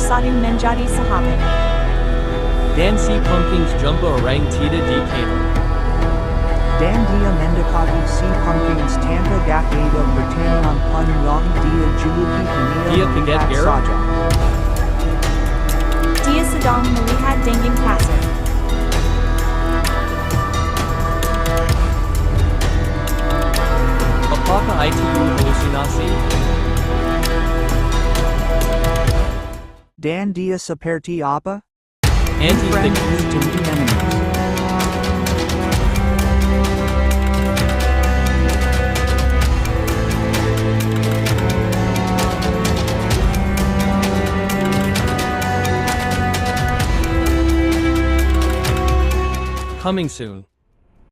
sesuatu menjadi sahabat. Dan si pumpkins jumpa orang tidak dikenal. Dan dia mendekati si pumpkins tanpa ada pertanyaan pun yang dia juluki Dia hanya kaget melihat Gara? saja. Dia sedang melihat dinding pasir. Apakah itu halusinasi? Dan dia seperti apa? Anti Friend thick. you to me enemies. Coming soon.